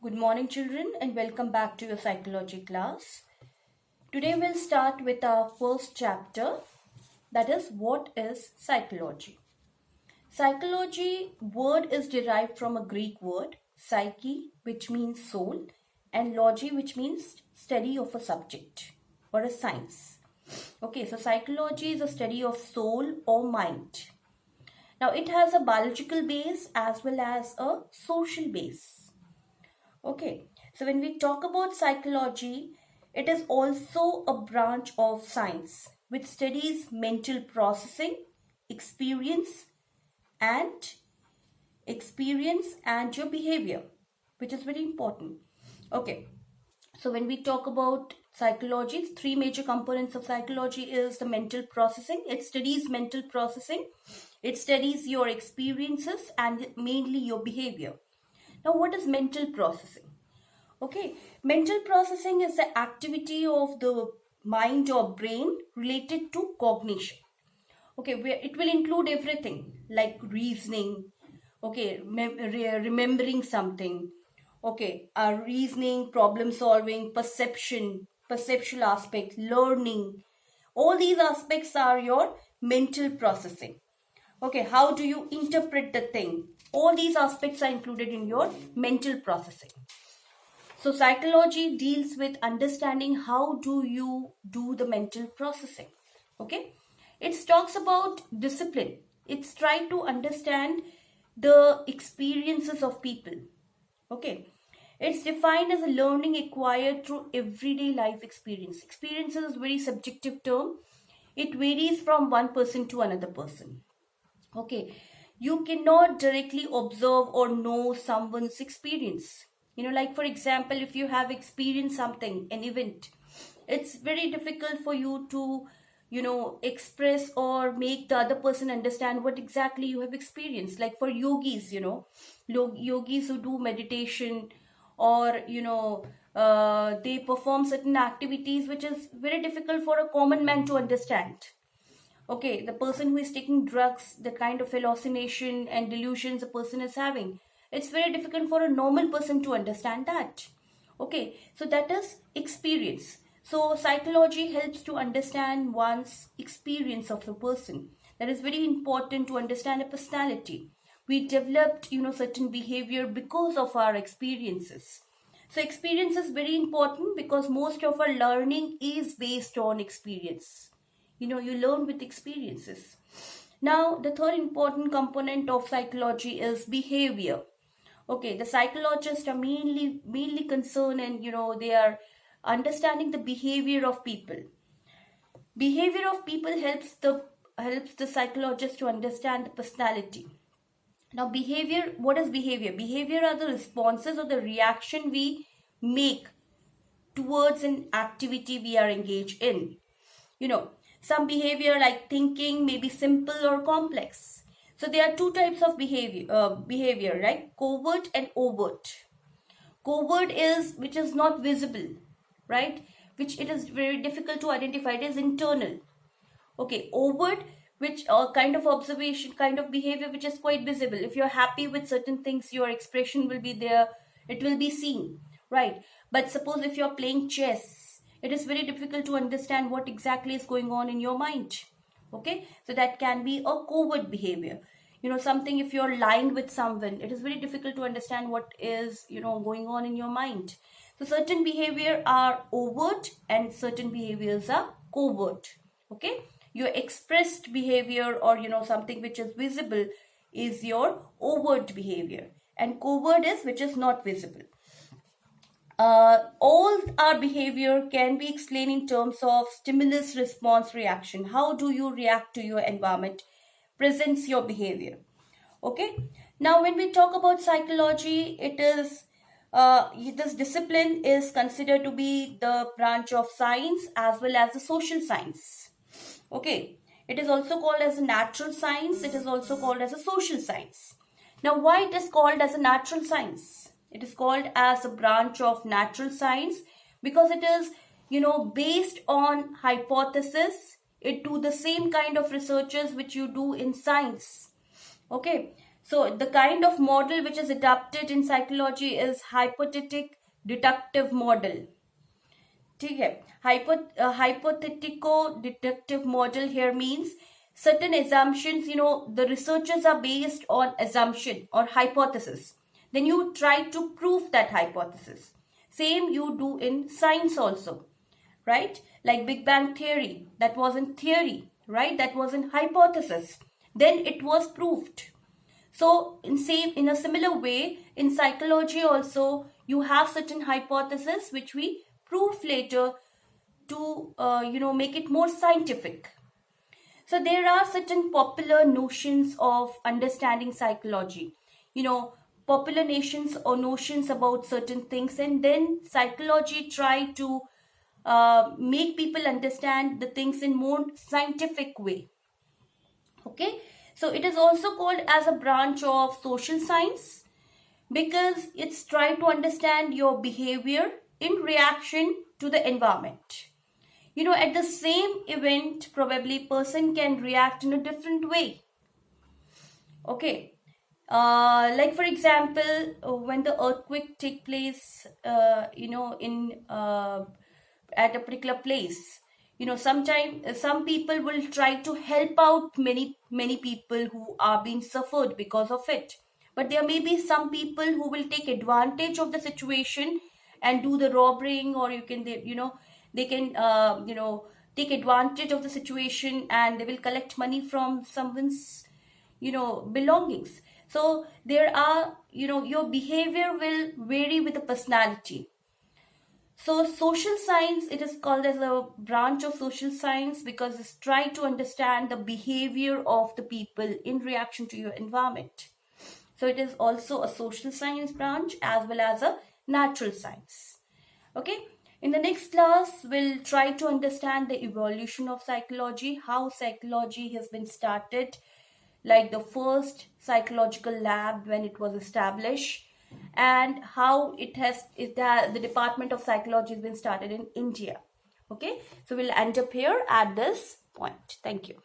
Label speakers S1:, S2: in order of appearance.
S1: Good morning, children, and welcome back to your psychology class. Today, we'll start with our first chapter, that is, what is psychology? Psychology word is derived from a Greek word, psyche, which means soul, and logy, which means study of a subject or a science. Okay, so psychology is a study of soul or mind. Now, it has a biological base as well as a social base. Okay, so when we talk about psychology, it is also a branch of science which studies mental processing, experience, and your behavior, which is very important. Okay, so when we talk about psychology, three major components of psychology is the mental processing. It studies mental processing, it studies your experiences, and mainly your behavior. Now, what is mental processing? Okay, mental processing is the activity of the mind or brain related to cognition. Okay, where it will include everything like reasoning, okay, remembering something, okay, reasoning, problem solving, perceptual aspect, learning. All these aspects are your mental processing. Okay, how do you interpret the thing? All these aspects are included in your mental processing. So psychology deals with understanding how do you do the mental processing. Okay. It talks about discipline. It's trying to understand the experiences of people. Okay. It's defined as a learning acquired through everyday life experience. Experience is a very subjective term. It varies from one person to another person. Okay, you cannot directly observe or know someone's experience. Like for example, if you have experienced something, an event, it's very difficult for you to express or make the other person understand what exactly you have experienced. Like for yogis, yogis who do meditation, or they perform certain activities which is very difficult for a common man to understand. Okay, the person who is taking drugs, the kind of hallucination and delusions a person is having, it's very difficult for a normal person to understand that. Okay, so that is experience. So psychology helps to understand one's experience of the person. That is very important to understand a personality. We developed certain behavior because of our experiences. So experience is very important because most of our learning is based on experience. You learn with experiences. Now, the third important component of psychology is behavior. Okay, the psychologists are mainly concerned, and they are understanding the behavior of people. Behavior of people helps the psychologist to understand the personality. Now, behavior, what is behavior? Behavior are the responses or the reaction we make towards an activity we are engaged in. Some behavior like thinking may be simple or complex. So there are two types of behavior, right? Covert and overt. Covert is which is not visible, right? Which it is very difficult to identify. It is internal. Okay, overt, which kind of observation, kind of behavior which is quite visible. If you're happy with certain things, your expression will be there. It will be seen, right? But suppose if you're playing chess, it is very difficult to understand what exactly is going on in your mind. Okay, so that can be a covert behavior. Something, if you're lying with someone, it is very difficult to understand what is going on in your mind. So certain behavior are overt and certain behaviors are covert. Okay, your expressed behavior, or something which is visible, is your overt behavior, and covert is which is not visible. All our behavior can be explained in terms of stimulus response reaction. How do you react to your environment presents your behavior. Okay, now when we talk about psychology, it is this discipline is considered to be the branch of science as well as the social science. Okay, it is also called as a natural science. It is also called as a social science. Now, why it is called as a natural science? It is called as a branch of natural science because it is, based on hypothesis. It do the same kind of researches which you do in science. Okay, So the kind of model which is adopted in psychology is hypothetic deductive model. ठीक है, hypothetical deductive model here means certain assumptions, the researchers are based on assumption or hypothesis. Then you try to prove that hypothesis. Same you do in science also, right? Like Big Bang theory, that wasn't theory, right? That was an hypothesis. Then it was proved. So in a similar way, in psychology also, you have certain hypotheses which we prove later to make it more scientific. So there are certain popular notions of understanding psychology. Popular notions or notions about certain things, and then psychology try to make people understand the things in more scientific way. Okay, so it is also called as a branch of social science because it's trying to understand your behavior in reaction to the environment. At the same event, probably person can react in a different way. Okay, like for example, when the earthquake take place, in at a particular place, sometimes some people will try to help out many people who are being suffered because of it. But there may be some people who will take advantage of the situation and do the robbing, or they can take advantage of the situation and they will collect money from someone's belongings. So there are, your behavior will vary with the personality. So social science, it is called as a branch of social science because it's try to understand the behavior of the people in reaction to your environment. So it is also a social science branch as well as a natural science. Okay, in the next class, we'll try to understand the evolution of psychology, how psychology has been started, like the first psychological lab when it was established, and how the Department of Psychology has been started in India. Okay, so we'll end up here at this point. Thank you.